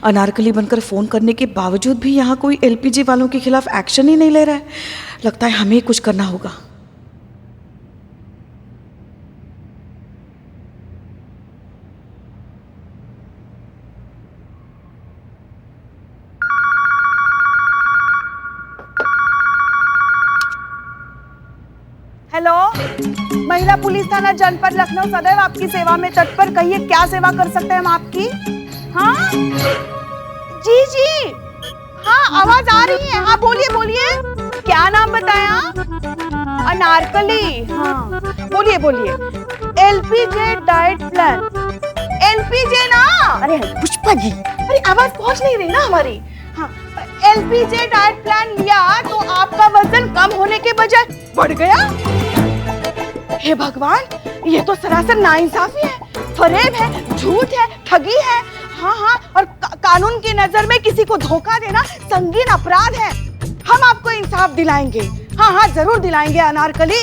अनारकली बनकर फ़ोन करने के बावजूद भी यहाँ कोई एलपीजी वालों के खिलाफ एक्शन ही नहीं ले रहा है। लगता है हमें ही कुछ करना होगा। हेलो, महिला पुलिस थाना जनपद लखनऊ सदैव आपकी सेवा में तत्पर। कहिए क्या सेवा कर सकते हैं हम आपकी? हाँ जी जी, हाँ आवाज आ रही है। हाँ बोलिए बोलिए, क्या नाम बताया? अनारकली। हाँ बोलिए बोलिए। LPG diet plan. एलपीजे ना? अरे पुष्पा जी, अरे आवाज पहुंच नहीं रही ना हमारी। हाँ, एलपीजे डाइट प्लान लिया तो आपका वजन कम होने के बजाय बढ़ गया। हे भगवान, ये तो सरासर नाइंसाफी है, फरेब है, झूठ है, ठगी है। हाँ हाँ, और कानून की नजर में किसी को धोखा देना संगीन अपराध है। हम आपको इंसाफ दिलाएंगे। हाँ हाँ जरूर दिलाएंगे अनारकली।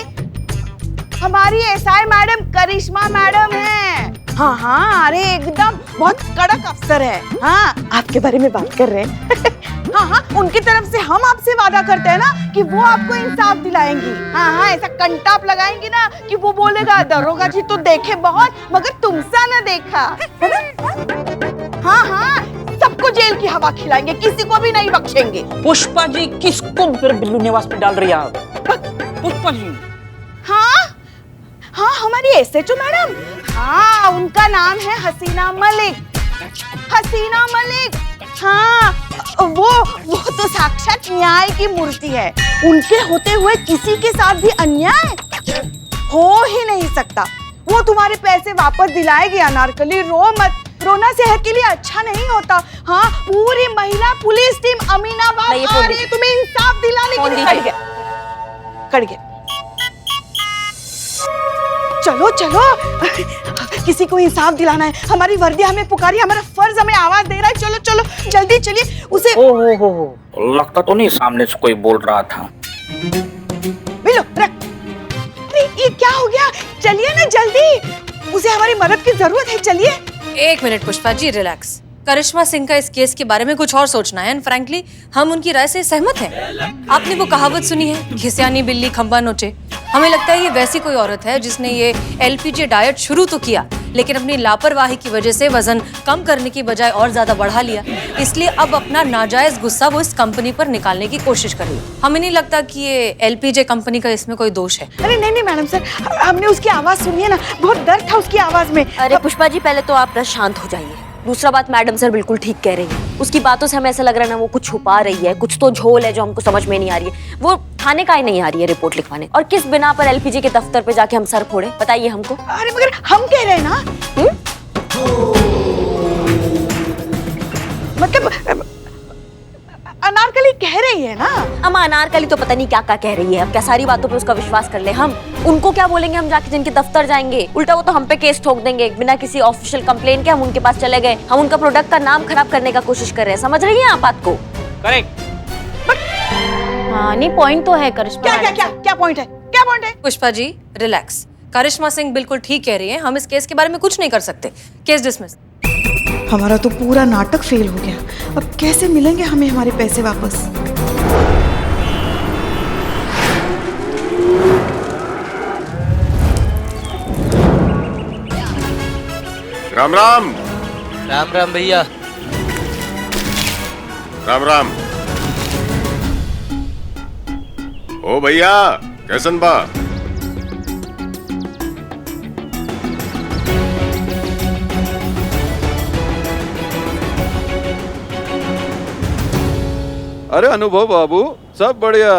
हमारी एसआई मैडम करिश्मा मैडम है। हाँ हाँ, अरे एकदम बहुत कड़क अफसर है। हाँ आपके बारे में बात कर रहे हैं। हाँ हाँ, उनकी तरफ से हम आपसे वादा करते हैं ना कि वो आपको इंसाफ दिलाएंगी। हाँ हाँ, ऐसा कंटाप लगाएंगी ना कि वो बोलेगा दरोगा जी तो देखे बहुत मगर तुमसा ना देखा, है ना? हाँ हाँ, सबको जेल की हवा खिलाएंगे, किसी को भी नहीं बख्शेंगे। पुष्पा जी किसको फिर बिल्लू निवास पे डाल रही है आप? पुष्पा जी? हाँ हाँ, हमारी एसएचओ मैडम। हाँ, उनका नाम है हसीना मलिक। हसीना मलिक। हाँ, वो तो साक्षात न्याय की मूर्ति है। उनके होते हुए किसी के साथ भी अन्याय हो ही नहीं सकता। वो तुम्हारे पैसे वापस दिलाएगी अनारकली, रो मत। रोना सेहत के लिए अच्छा नहीं होता। हाँ, पूरी महिला पुलिस टीम अमीनाबाद आ रही है तुम्हें इंसाफ दिलाने के लिए। कट गया। चलो चलो, किसी को इंसाफ दिलाना है। हमारी वर्दी हमें पुकारी, हमारा फर्ज हमें आवाज दे रहा है। चलो चलो जल्दी चलिए उसे। हो लगता तो नहीं सामने से कोई बोल रहा था। मिलो रख। अरे ये क्या हो गया? चलिए ना जल्दी, उसे हमारी मदद की जरूरत है। चलिए। एक मिनट पुष्पा जी, रिलैक्स। करिश्मा सिंह का इस केस के बारे में कुछ और सोचना है एंड फ्रैंकली हम उनकी राय से सहमत हैं। आपने वो कहावत सुनी है, घिस्यानी बिल्ली खंबा नोचे? हमें लगता है ये वैसी कोई औरत है जिसने ये एलपीजी डाइट शुरू तो किया लेकिन अपनी लापरवाही की वजह से वजन कम करने की बजाय और ज्यादा बढ़ा लिया। इसलिए अब अपना नाजायज गुस्सा वो इस कंपनी पर निकालने की कोशिश कर रही है। हमें नहीं लगता कि ये एलपीजे कंपनी का इसमें कोई दोष है। अरे नहीं नहीं मैडम सर, हमने उसकी आवाज सुनी है ना, बहुत दर्द था उसकी आवाज में। अरे पुष्पा जी, पहले तो आप शांत हो जाइए। दूसरा बात, मैडम सर बिल्कुल ठीक कह रही है। उसकी बातों से हमें ऐसा लग रहा है ना वो कुछ छुपा रही है, कुछ तो झोल है जो हमको समझ में नहीं आ रही है। वो थाने का ही नहीं आ रही है रिपोर्ट लिखवाने, और किस बिना पर एलपीजी के दफ्तर पे जाके हम सर फोड़े, बताइए हमको। अरे मगर हम कह रहे हैं ना, मतलब अनारकली कह रही है ना। हम अनारकली तो पता नहीं क्या क्या कह रही है। अब क्या सारी बातों पे उसका विश्वास कर ले? हम उनको क्या बोलेंगे? हम जाके जिनके दफ्तर जाएंगे, उल्टा वो तो हम पे केस ठोक देंगे। बिना किसी ऑफिशियल कंप्लेन के हम उनके पास चले गए, हम उनका प्रोडक्ट का नाम खराब करने का कोशिश कर रहे हैं। समझ रही हैं आप बात को? करेक्ट। हाँ नहीं, पॉइंट तो है करिश्मा। क्या क्या क्या क्या पॉइंट है? क्या पॉइंट है? पुष्पा जी रिलैक्स। करिश्मा सिंह बिल्कुल ठीक कह रही है, हम इस केस के बारे में कुछ नहीं कर सकते। Case dismiss. हमारा तो पूरा नाटक फेल हो गया। अब कैसे मिलेंगे हमें हमारे पैसे वापस? राम राम। राम राम भैया। राम राम। ओ भैया, कैसन बा? अरे अनुभव बाबू, सब बढ़िया।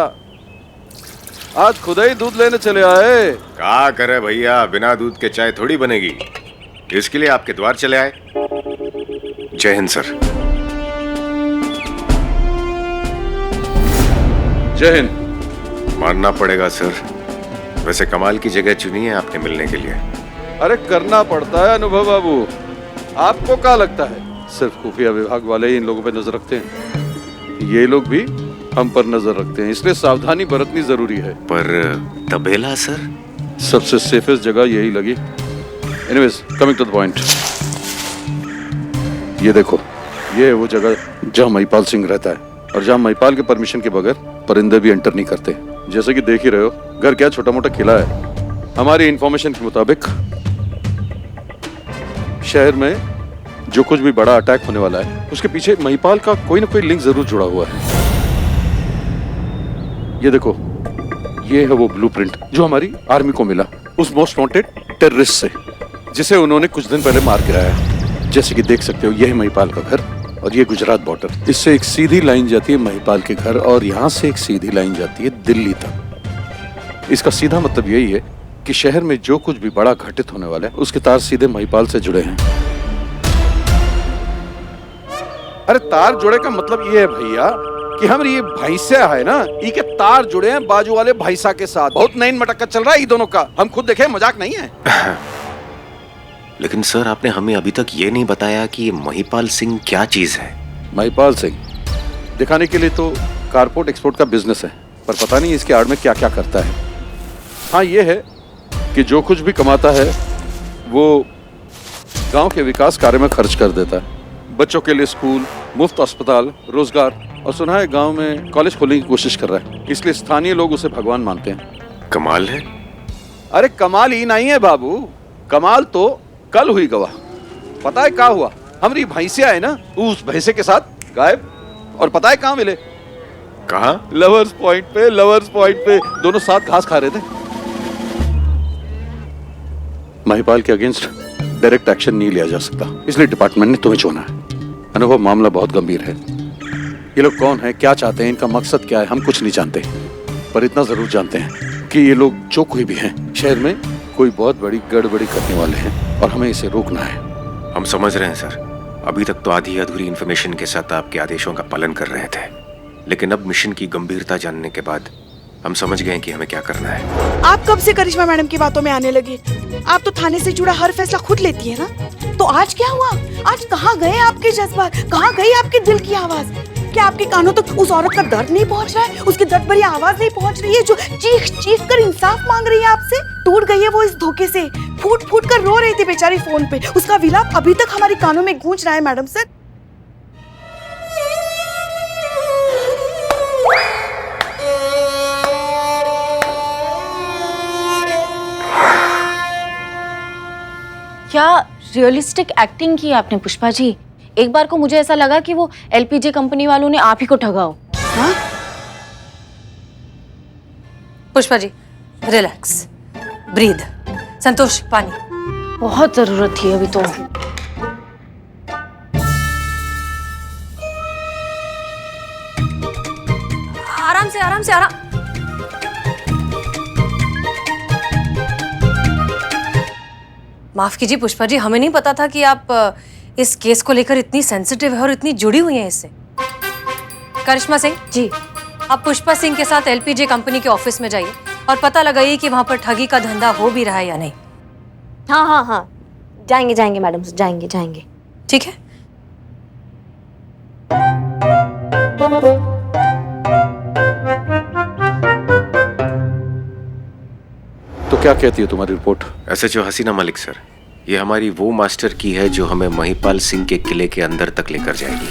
आज खुदा ही दूध लेने चले आए। क्या करे भैया, बिना दूध के चाय थोड़ी बनेगी, इसके लिए आपके द्वार चले आए। जय हिंद सर। जय हिंद। मानना पड़ेगा सर, वैसे कमाल की जगह चुनी है आपने मिलने के लिए। अरे करना पड़ता है अनुभव बाबू। आपको क्या लगता है सिर्फ खुफिया विभाग वाले ही इन लोगों पे नजर रखते हैं? ये लोग भी हम पर नजर रखते हैं, इसलिए सावधानी बरतनी जरूरी है। पर तबेला सर? सबसे सेफेस्ट जगह यही लगी। Anyways, coming to the point. ये देखो, ये है वो जगह जहाँ महिपाल सिंह रहता है, और जहाँ महिपाल के परमिशन के बगैर परिंदे भी एंटर नहीं करते। जैसे कि देख ही रहे हो, घर क्या छोटा मोटा किला है। हमारी इंफॉर्मेशन के मुताबिक शहर में जो कुछ भी बड़ा अटैक होने वाला है, उसके पीछे महिपाल का कोई ना कोई लिंक जरूर जुड़ा हुआ है। ये देखो, ये है वो ब्लूप्रिंट जो हमारी आर्मी को मिला उस मोस्ट वांटेड टेररिस्ट से, जिसे उन्होंने कुछ दिन पहले मार गिराया। जैसे कि देख सकते हो, यह है महिपाल का घर और ये गुजरात बॉर्डर। इससे एक सीधी लाइन जाती है महिपाल के घर, और यहाँ से एक सीधी लाइन जाती है दिल्ली तक। इसका सीधा मतलब यही है कि शहर में जो कुछ भी बड़ा घटित होने वाला है, उसके तार सीधे महिपाल से जुड़े हैं। अरे तार जुड़े का मतलब ये है भैया कि हमारी ये भैंसा है ना, ई के तार जुड़े हैं बाजू वाले भैंसा के साथ। बहुत नई मटक्का चल रहा है ये दोनों का, हम खुद देखे, मजाक नहीं है। लेकिन सर, आपने हमें अभी तक ये नहीं बताया कि ये महिपाल सिंह क्या चीज है। महिपाल सिंह दिखाने के लिए तो कारपोर्ट एक्सपोर्ट का बिजनेस है, पर पता नहीं इसके आड़ में क्या क्या करता है। हाँ, ये है कि जो कुछ भी कमाता है वो गांव के विकास कार्य में खर्च कर देता है। बच्चों के लिए स्कूल, मुफ्त अस्पताल, रोजगार, और सुना है गांव में कॉलेज खोलने की कोशिश कर रहा है। इसलिए स्थानीय लोग उसे भगवान मानते हैं। कमाल है। अरे कमाल ही नहीं है बाबू, कमाल तो कल हुई गवाह। पता है क्या हुआ? हमारी भैंसिया है ना, उस भैंसे के साथ गायब, और पता है कहाँ मिले? कहाँ? लवर्स पॉइंट पे, लवर्स पॉइंट पे दोनों साथ घास खा रहे थे। महिपाल के अगेंस्ट डायरेक्ट एक्शन नहीं लिया जा सकता, इसलिए डिपार्टमेंट ने तुम्हें चुना है। अनुभव, मामला बहुत गंभीर है। ये लोग कौन है, क्या चाहते हैं, इनका मकसद क्या है, हम कुछ नहीं जानते, पर इतना जरूर जानते हैं कि ये लोग जो कोई भी हैं, शहर में कोई बहुत बड़ी गड़बड़ी करने वाले हैं और हमें इसे रोकना है। हम समझ रहे हैं सर। अभी तक तो आधी अधूरी इन्फॉर्मेशन के साथ आपके आदेशों का पालन कर रहे थे, लेकिन अब मिशन की गंभीरता जानने के बाद हम समझ गए कि हमें क्या करना है। आप कब से करिश्मा मैडम की बातों में आने लगी? आप तो थाने से जुड़ा हर फैसला खुद लेती है ना, तो आज क्या हुआ? आज कहाँ गए आपके जज्बात, कहाँ गई आपके दिल की आवाज? क्या आपके कानों तक उस औरत का दर्द नहीं पहुँच रहा है? उसकी दर्द भरी आवाज नहीं पहुँच रही है जो चीख चीख कर इंसाफ मांग रही है आपसे? टूट गई है वो इस धोखे से, फूट फूट कर रो रही थी बेचारी फोन पे। उसका विलाप अभी तक हमारे कानों में गूंज रहा है मैडम सर। क्या रियलिस्टिक एक्टिंग की आपने पुष्पा जी। एक बार को मुझे ऐसा लगा कि वो एलपीजे कंपनी वालों ने आप ही को ठगा हो। हाँ? Pushpa ji, relax, breathe. संतोष, पानी। बहुत जरूरत थी अभी तो। आराम से, आराम से, आराम। माफ कीजिए पुष्पा जी, हमें नहीं पता था कि आप इस केस को लेकर इतनी सेंसिटिव है और इतनी जुड़ी हुई हैं इससे। करिश्मा सिंह जी, आप पुष्पा सिंह के साथ एलपीजे कंपनी के ऑफिस में जाइए और पता लगाइए कि वहां पर ठगी का धंधा हो भी रहा है या नहीं। हाँ हाँ हाँ, जाएंगे जाएंगे मैडम, जाएंगे जाएंगे। ठीक है। तो क्या कहती है तुम्हारी रिपोर्ट? एसएचओ हसीना मलिक सर, ये हमारी वो मास्टर की है जो हमें महिपाल सिंह के किले के अंदर तक लेकर जाएगी।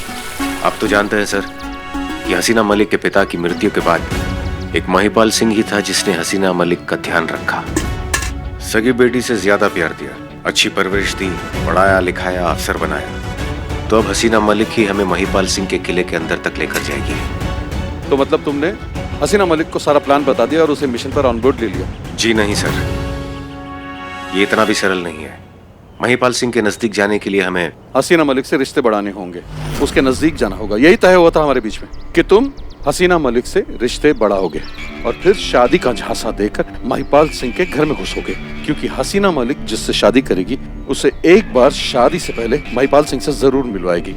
आप तो जानते हैं सर, ये हसीना मलिक के पिता की मृत्यु के बाद एक महिपाल सिंह ही था जिसने हसीना मलिक का ध्यान रखा, सगी बेटी से ज्यादा प्यार दिया, अच्छी परवरिश दी, पढ़ाया लिखाया, अफसर बनाया। तो अब हसीना मलिक ही हमें महिपाल सिंह के किले के अंदर तक लेकर जाएगी। तो मतलब तुमने हसीना मलिक को सारा प्लान बता दिया और उसे मिशन पर ऑन बोर्ड ले लिया? जी नहीं सर, ये इतना भी सरल नहीं है। महिपाल सिंह के नजदीक जाने के लिए हमें हसीना मलिक से रिश्ते बढ़ाने होंगे, उसके नजदीक जाना होगा। यही तय हुआ था हमारे बीच में कि तुम हसीना मलिक से रिश्ते बढ़ाओगे और फिर शादी का झांसा देकर महिपाल सिंह के घर में घुसोगे, क्योंकि हसीना मलिक जिससे शादी करेगी उसे एक बार शादी से पहले महिपाल सिंह से जरूर मिलवाएगी।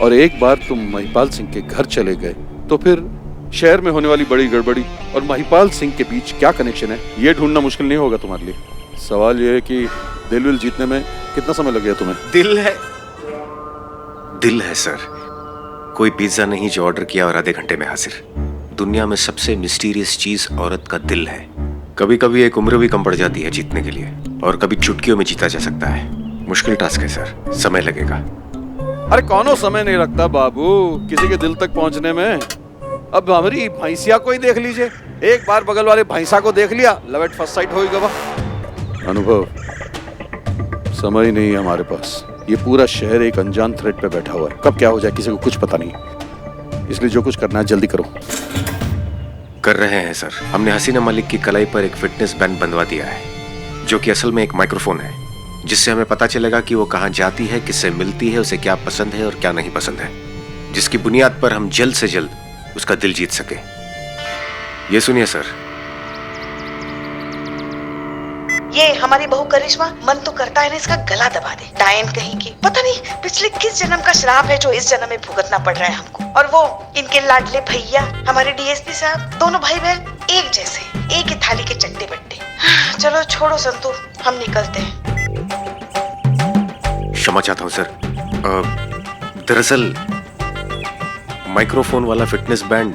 और एक बार तुम महिपाल सिंह के घर चले गए तो फिर शहर में होने वाली बड़ी गड़बड़ी और महिपाल सिंह के बीच क्या कनेक्शन है, ये ढूंढना मुश्किल नहीं होगा तुम्हारे लिए। सवाल ये है कि दिल विल जीतने में कितना समय लग गया तुम्हें? दिल है सर, कोई पिज्जा नहीं जो ऑर्डर किया और आधे घंटे में हाजिर। दुनिया में सबसे मिस्टीरियस चीज औरत का दिल है। कभी कभी एक उम्र भी कम पड़ जाती है जीतने के लिए, और कभी चुटकियों में जीता जा सकता है। मुश्किल टास्क है सर, समय लगेगा। अरे कौनो समय नहीं लगता बाबू किसी के दिल तक पहुंचने में। अब हमारी भैंसिया को ही देख लीजिए, एक बार बगल वाले भैंसा को देख लिया, लव एट फर्स्ट साइट हो ही गवा। अनुभव, समय ही नहीं है हमारे पास। ये पूरा शहर एक अनजान थ्रेड पे बैठा हुआ है, कब क्या हो जाए किसी को कुछ पता नहीं। इसलिए जो कुछ करना है जल्दी करो। कर रहे हैं सर। हमने हसीना मलिक की कलाई पर एक फिटनेस बैंड बंधवा दिया है, जो कि असल में एक माइक्रोफोन है, जिससे हमें पता चलेगा कि वो कहाँ जाती है, किससे मिलती है, उसे क्या पसंद है और क्या नहीं पसंद है, जिसकी बुनियाद पर हम जल्द से जल्द उसका दिल जीत सके। ये सुनिए सर। ये हमारी बहू करिश्मा मन तो करता है ना इसका गला दबा दे। डायन कहीं की, पता नहीं पिछले किस जन्म का श्राप है जो इस जन्म में भुगतना पड़ रहा है हमको। और वो इनके लाडले भैया हमारे डीएसपी साहब, दोनों भाई बहन एक जैसे, एक ही थाली के चट्टे बट्टे। चलो छोड़ो संतू, हम निकलते हैं। क्षमा चाहता हूँ सर। दरअसल माइक्रोफोन वाला फिटनेस बैंड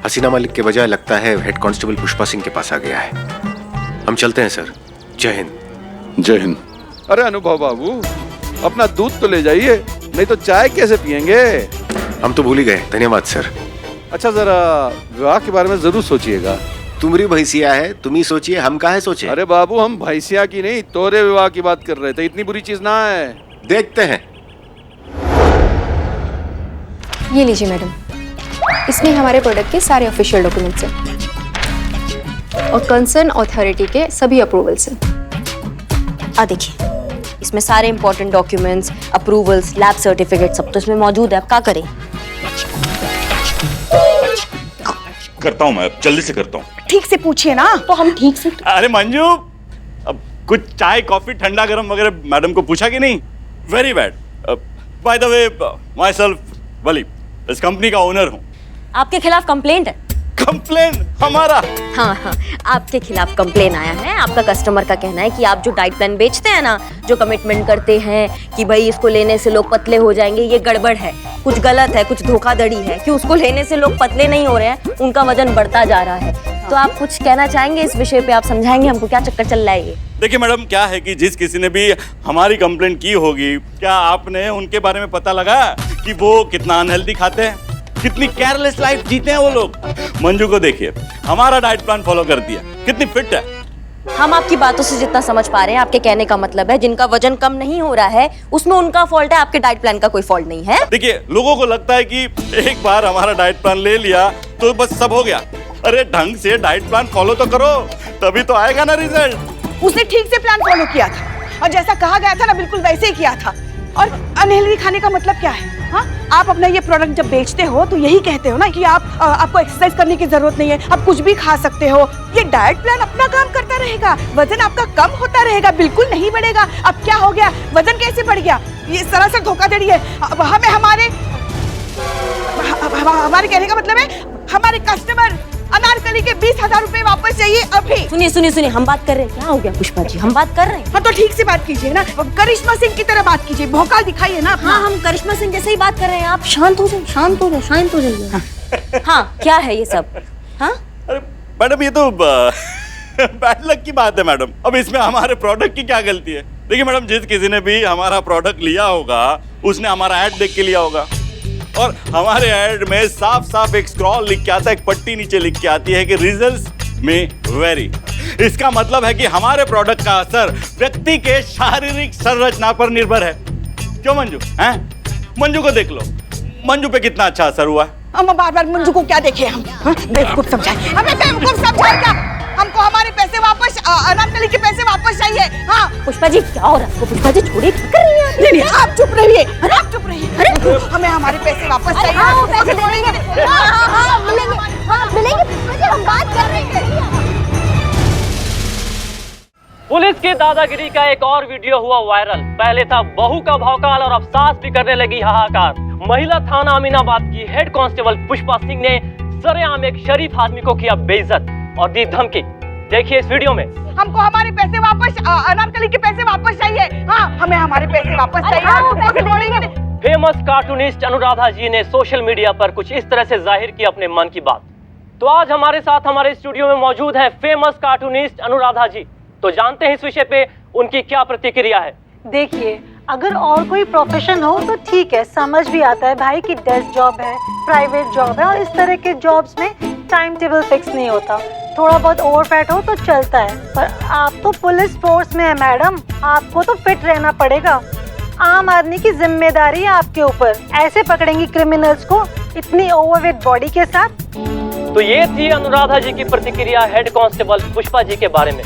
हसीना मलिक के बजाय लगता है हेड कांस्टेबल पुष्पा सिंह के पास आ गया है। हम चलते हैं सर। जय हिंद। जय हिंद। अरे अनुभव बाबू, अपना दूध तो ले जाइए, नहीं तो चाय कैसे पियेंगे। हम तो भूल ही गए। धन्यवाद सर। अच्छा जरा विवाह के बारे में जरूर सोचिएगा। तुम्हारी भैंसिया है, तुम ही सोचिए, हम काहे सोचे। अरे बाबू, हम भैंसिया की नहीं तोरे विवाह की बात कर रहे थे, इतनी बुरी चीज ना है। देखते हैं। ये लीजिए मैडम, इसमें हमारे प्रोडक्ट के सारे ऑफिशियल डॉक्यूमेंट्स हैं और कंसर्न अथॉरिटी के सभी अप्रूवल्स हैं। आ देखिए, इसमें सारे important documents, approvals, lab certificate सब तो इसमें मौजूद है। अब क्या करें? करता हूँ मैं, जल्दी से करता हूँ। ठीक से पूछिए ना। तो हम ठीक से। अरे मंजू, अब कुछ चाय कॉफी ठंडा गरम वगैरह मैडम को पूछा कि नहीं? Very bad. By the way, my self वली, इस कंपनी का ओनर हूँ। आपके खिलाफ कंप्लेंट है। कंप्लेन हमारा? हाँ हाँ, आपके खिलाफ कंप्लेन आया है। आपका कस्टमर का कहना है कि आप जो डाइट प्लान बेचते हैं ना, जो कमिटमेंट करते हैं कि भाई इसको लेने से लोग पतले हो जाएंगे, ये गड़बड़ है, कुछ गलत है, कुछ धोखाधड़ी है कि उसको लेने से लोग पतले नहीं हो रहे हैं, उनका वजन बढ़ता जा रहा है। तो आप कुछ कहना चाहेंगे इस विषय पे? आप समझाएंगे हमको क्या चक्कर चल रहा है ये? देखिए मैडम, क्या है कि जिस किसी ने भी हमारी कंप्लेंट की होगी, क्या आपने उनके बारे में पता लगा कि वो कितना अनहेल्दी खाते हैं, कितनी केयरलेस लाइफ जीते हैं वो लोग? मंजू को देखिए, हमारा डाइट प्लान फॉलो कर दिया, कितनी फिट है। हम आपकी बातों से जितना समझ पा रहे हैं, आपके कहने का मतलब है जिनका वजन कम नहीं हो रहा है उसमें उनका फॉल्ट है, आपके डाइट प्लान का कोई फॉल्ट नहीं है। देखिए, लोगों को लगता है कि एक बार हमारा डाइट प्लान ले लिया तो बस सब हो गया। अरे ढंग से डाइट प्लान फॉलो तो करो, तभी तो आएगा ना रिजल्ट। उसने ठीक से प्लान फॉलो किया था और जैसा कहा गया था ना बिल्कुल वैसे ही किया था। और अनहेल्दी खाने का मतलब क्या है? हाँ, आप अपना ये प्रोडक्ट जब बेचते हो तो यही कहते हो ना कि आपको एक्सरसाइज करने की जरूरत नहीं है, आप कुछ भी खा सकते हो। ये डाइट प्लान अपना काम करता रहेगा, वजन आपका कम होता रहेगा, बिल्कुल नहीं बढ़ेगा। अब क्या हो गया? वजन कैसे बढ़ गया? ये सरासर धोखाधड़ी है। हमें हमारे कहने का मतलब है हमारे कस्टमर अनारकली के 20,000 रुपए वापस चाहिए अभी। सुनिए, हम बात कर रहे हैं। क्या हो गया पुष्पा जी? हम बात कर रहे हैं। हाँ तो ठीक से बात कीजिए ना, करिश्मा सिंह की तरह बात कीजिए, भौकाल दिखाइए ना। हाँ, हम करिश्मा सिंह जैसे ही बात कर रहे हैं। आप शांत हो जाइए। हाँ, क्या है ये सब? हाँ, अरे मैडम, ये तो बैड लक की बात है मैडम। अब इसमें हमारे प्रोडक्ट की क्या गलती है? देखिए मैडम, जिस किसी ने भी हमारा प्रोडक्ट लिया होगा उसने हमारा ऐड देख के लिया होगा, और हमारे ऐड में साफ साफ एक स्क्रॉल लिख के आता है, एक पट्टी नीचे लिख के आती है कि रिजल्ट्स में वेरी। इसका मतलब है कि हमारे प्रोडक्ट का असर व्यक्ति के शारीरिक संरचना पर निर्भर है। क्यों मंजू? हैं? मंजू को देख लो, मंजू पे कितना अच्छा असर हुआ है। हम बार-बार मंजू को क्या देखे हम? बेवकूफ समझाए हमें, बेवकूफ समझाए क्या? हमको हमारे पैसे वापस, अनारकली के पैसे वापस चाहिए। हाँ पुष्पा जी, क्या हो रहा है? पुष्पा जी छोड़िए, क्या कर रही हैं? नहीं, आप चुप रहिए। अरे आप चुप रहिए। अरे हमें हमारे पैसे वापस चाहिए। हाँ, वो पैसे मिलेंगे। मिलेंगे। हम बात कर रहे हैं। पुलिस की दादागिरी का एक और वीडियो हुआ वायरल। पहले था बहू का भौकाल और अब सास भी करने लगी हाहाकार। महिला थाना अमीनाबाद की हेड कांस्टेबल पुष्पा सिंह ने सरेआम एक शरीफ आदमी को किया बेइज्जत और दी धमकी। देखिए इस वीडियो में। हमको हमारे पैसे वापस, अनारकली के पैसे वापस चाहिए। हाँ, हमें हमारे पैसे वापस चाहिए। फेमस कार्टूनिस्ट अनुराधा जी ने सोशल मीडिया पर कुछ इस तरह से जाहिर की अपने मन की बात। तो आज हमारे साथ हमारे स्टूडियो में मौजूद है फेमस कार्टूनिस्ट अनुराधा जी। तो जानते हैं इस विषय पे उनकी क्या प्रतिक्रिया है। देखिए, अगर और कोई प्रोफेशन हो तो ठीक है, समझ भी आता है भाई कि डेस्क जॉब है, प्राइवेट जॉब है, और इस तरह के जॉब्स में टाइम टेबल फिक्स नहीं होता, थोड़ा बहुत ओवरफैट हो तो चलता है। पर आप तो पुलिस फोर्स में है मैडम, आपको तो फिट रहना पड़ेगा। आम आदमी की जिम्मेदारी है आपके ऊपर, ऐसे पकड़ेंगी क्रिमिनल्स को इतनी ओवरवेट बॉडी के साथ। तो ये थी अनुराधा जी की प्रतिक्रिया हेड कांस्टेबल पुष्पा जी के बारे में।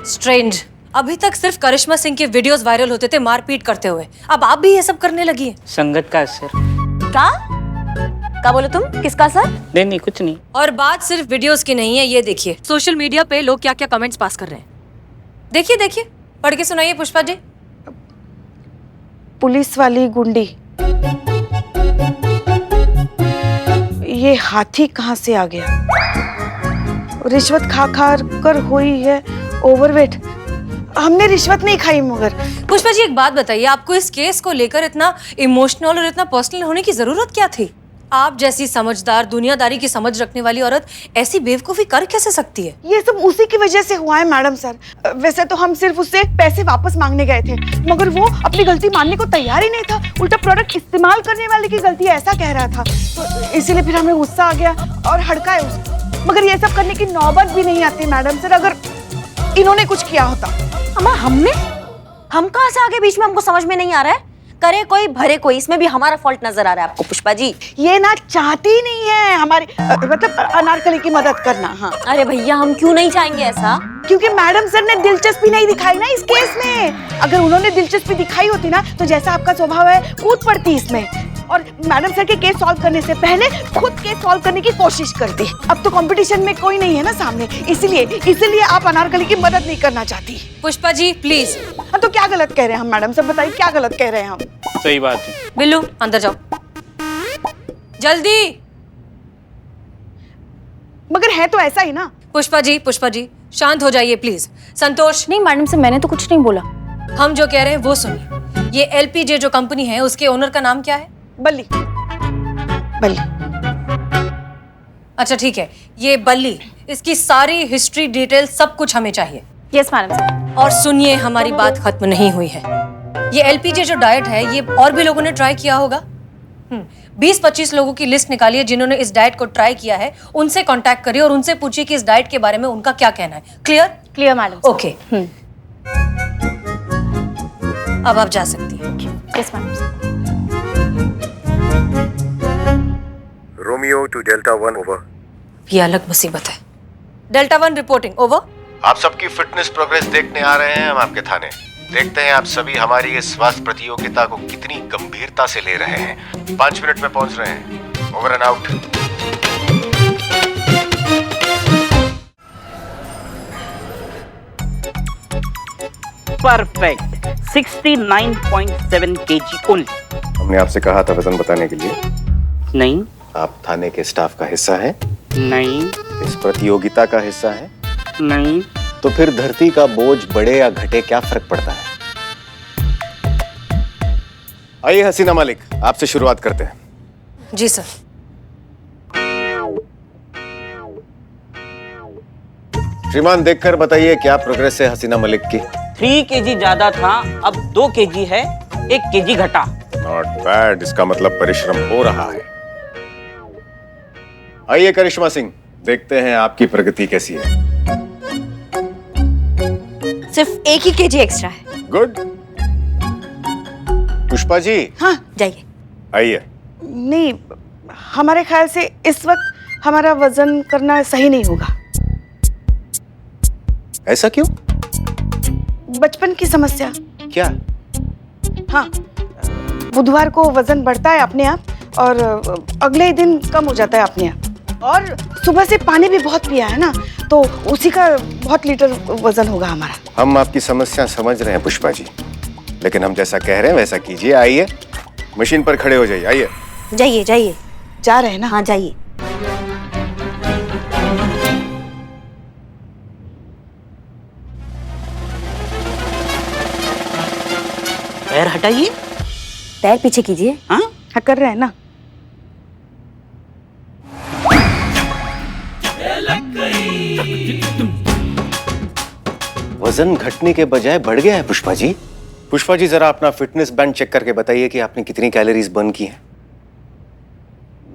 स्ट्रेंज, अभी तक सिर्फ करिश्मा सिंह के वीडियोस वायरल होते थे मारपीट करते हुए, अब आप भी ये सब करने लगी हैं। संगत का असर। क्या बोले तुम? किसका सर? नहीं कुछ नहीं। और बात सिर्फ वीडियोस की नहीं है, ये देखिए सोशल मीडिया पे लोग क्या क्या कमेंट्स पास कर रहे हैं। देखिए देखिए, पढ़ के सुनाइए पुष्पा जी। पुलिस वाली गुंडी, ये हाथी कहाँ से आ गया? रिश्वत खा खा कर हुई है ओवरवेट। हमने रिश्वत नहीं खाई। मगर पुष्पा जी एक बात बताइए, आपको इस केस को लेकर इतना इमोशनल और इतना पर्सनल होने की जरूरत क्या थी? आप जैसी समझदार, दुनियादारी की समझ रखने वाली औरत ऐसी बेवकूफी कर कैसे सकती है? ये सब उसी की वजह से हुआ है मैडम सर। वैसे तो हम सिर्फ उससे पैसे वापस मांगने गए थे, मगर वो अपनी गलती मानने को तैयार ही नहीं था, उल्टा प्रोडक्ट इस्तेमाल करने वाले की गलती है ऐसा कह रहा था। तो इसीलिए फिर हमें गुस्सा आ गया और हड़काए उसको। मगर ये सब करने की नौबत भी नहीं आती मैडम सर, अगर इन्होंने कुछ किया होता। अम्मा हम कहाँ से आगे बीच में? हमको समझ में नहीं आ रहा है। करे कोई भरे कोई, इसमें भी हमारा फॉल्ट नजर आ रहा है आपको पुष्पा जी? ये ना चाहती नहीं है हमारी मतलब अनारकली की मदद करना। हाँ अरे भैया, हम क्यों नहीं चाहेंगे ऐसा? क्योंकि मैडम सर ने दिलचस्पी नहीं दिखाई ना इस केस में। अगर उन्होंने दिलचस्पी दिखाई होती ना तो जैसा आपका स्वभाव है कूद पड़ती इसमें, और मैडम सर के केस सॉल्व करने से पहले खुद केस सॉल्व करने की कोशिश करती। अब तो कंपटीशन में कोई नहीं है ना सामने, इसीलिए आप अनारकली की मदद नहीं करना चाहती। पुष्पा जी प्लीज। हाँ तो क्या गलत कह रहे हैं हम मैडम सर? बताइए क्या गलत कह रहे हैं हम? सही बात है। बिल्लू अंदर जाओ जल्दी। मगर है तो ऐसा ही ना। पुष्पा जी शांत हो जाइए प्लीज। संतोष। नहीं मैडम से मैंने तो कुछ नहीं बोला। हम जो कह रहे हैं वो सुनिए। ये एलपीजे जो कंपनी है उसके ओनर का नाम क्या है? बल्ली। अच्छा ठीक है, ये बल्ली, इसकी सारी हिस्ट्री डिटेल सब कुछ हमें चाहिए। Yes madam sir. और सुनिए, हमारी बात खत्म नहीं हुई है। ये एलपीजे जो डाइट है ये और भी लोगों ने ट्राई किया होगा। 20-25 लोगों की लिस्ट निकालिए जिन्होंने इस डाइट को ट्राई किया है, उनसे कांटेक्ट करिए और उनसे पूछिए कि इस डाइट के बारे में उनका क्या कहना है। Clear madam. ओके। अब आप जा सकती हैं। Yes madam. Romeo to Delta 1 over. ये अलग मुसीबत है। Delta 1 reporting over. आप सबकी फिटनेस प्रोग्रेस देखने आ रहे हैं हम आपके थाने। देखते हैं आप सभी हमारी इस स्वास्थ्य प्रतियोगिता को कितनी गंभीरता से ले रहे हैं। 5 मिनट में पहुंच रहे हैं। Over and out. Perfect 69.7 kg only. हमने आपसे कहा था वजन बताने के लिए। नहीं। आप थाने के स्टाफ का हिस्सा हैं? नहीं। इस प्रतियोगिता का हिस्सा है? नहीं। तो फिर धरती का बोझ बढ़े या घटे क्या फर्क पड़ता है? आइए हसीना मलिक, आपसे शुरुआत करते हैं। जी सर। श्रीमान देखकर बताइए क्या प्रोग्रेस है हसीना मलिक की? 3 kg ज्यादा था, अब 2 kg है, 1 kg घटा। नॉट बैड, इसका मतलब परिश्रम हो रहा है। आइए करिश्मा सिंह, देखते हैं आपकी प्रगति कैसी है। सिर्फ 1 ही kg एक्स्ट्रा है। गुड। पुष्पा जी। हाँ जाइए। आइए। नहीं, हमारे ख्याल से इस वक्त हमारा वजन करना सही नहीं होगा। ऐसा क्यों? बचपन की समस्या। क्या? हाँ, बुधवार को वजन बढ़ता है अपने आप और अगले ही दिन कम हो जाता है अपने आप। और सुबह से पानी भी बहुत पिया है ना, तो उसी का बहुत लीटर वजन होगा हमारा। हम आपकी समस्या समझ रहे हैं पुष्पा जी, लेकिन हम जैसा कह रहे हैं वैसा कीजिए। आइए, मशीन पर खड़े हो जाइए। आइए। जाइए। जा रहे हैं ना? हाँ जाइए। पैर हटाइए। पैर पीछे कीजिए। हाँ कर रहे हैं ना। वजन घटने के बजाय बढ़ गया है पुष्पा जी। पुष्पा जी जरा अपना फिटनेस बैंड चेक करके बताइए कि आपने कितनी कैलोरीज बर्न की हैं।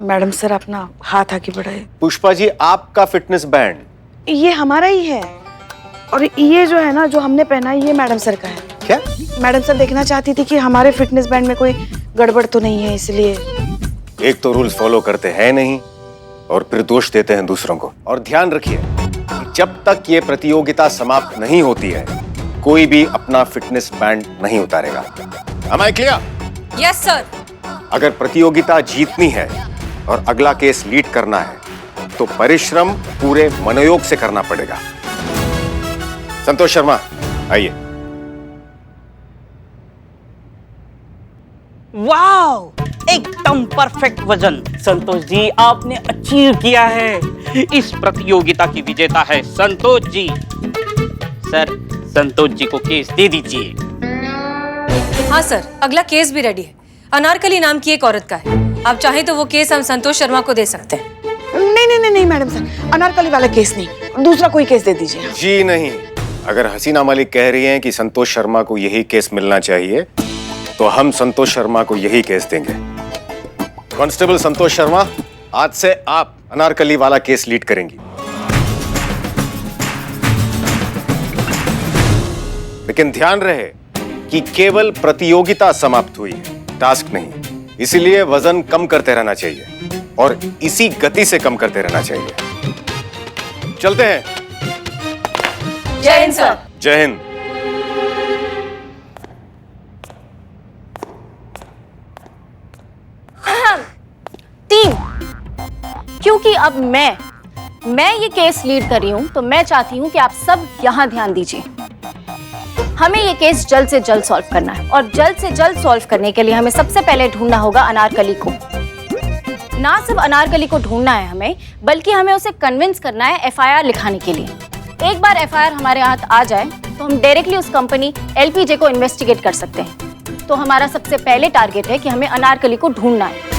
मैडम सर अपना हाथ आगे बढ़ाए। पुष्पा जी आपका फिटनेस बैंड। ये हमारा ही है और ये जो है ना जो हमने पहना है ये मैडम सर का है। क्या? मैडम सर देखना चाहती थी कि हमारे फिटनेस बैंड में कोई गड़बड़ तो नहीं है, इसलिए। एक तो रूल्स फॉलो करते हैं नहीं और फिर दोष देते हैं दूसरों को। और ध्यान रखिए कि जब तक ये प्रतियोगिता समाप्त नहीं होती है कोई भी अपना फिटनेस बैंड नहीं उतारेगा। Am I clear? Yes sir. अगर प्रतियोगिता जीतनी है और अगला केस लीड करना है तो परिश्रम पूरे मनोयोग से करना पड़ेगा। संतोष शर्मा आइए। वाओ, एकदम परफेक्ट वजन। संतोष जी आपने अचीव किया है। इस प्रतियोगिता की विजेता है संतोष जी। सर संतोष जी को केस दे दीजिए। हाँ सर, अगला केस भी रेडी है। अनारकली नाम की एक औरत का है। आप चाहें तो वो केस हम संतोष शर्मा को दे सकते हैं। नहीं मैडम सर, अनारकली वाला केस नहीं, दूसरा कोई केस दे दीजिए। जी नहीं, अगर हसीना मलिक कह रही हैं कि संतोष शर्मा को यही केस मिलना चाहिए तो हम संतोष शर्मा को यही केस देंगे। कांस्टेबल संतोष शर्मा, आज से आप अनारकली वाला केस लीड करेंगी। लेकिन ध्यान रहे कि केवल प्रतियोगिता समाप्त हुई है, टास्क नहीं। इसीलिए वजन कम करते रहना चाहिए और इसी गति से कम करते रहना चाहिए। चलते हैं। जय हिंद सर। जय हिंद। टीम, क्योंकि अब मैं ये केस लीड कर रही हूँ तो मैं चाहती हूँ कि आप सब यहाँ ध्यान दीजिए। हमें ये केस जल्द से जल्द सॉल्व करना है और जल्द से जल्द सॉल्व करने के लिए हमें सबसे पहले ढूंढना होगा अनारकली को। ना सिर्फ अनारकली को ढूंढना है हमें, बल्कि हमें उसे कन्विंस करना है एफआईआर लिखाने के लिए। एक बार एफआईआर हमारे हाथ आ जाए तो हम डायरेक्टली उस कंपनी एलपीजे को इन्वेस्टिगेट कर सकते हैं। तो हमारा सबसे पहले टारगेट है कि हमें अनारकली को ढूंढना है।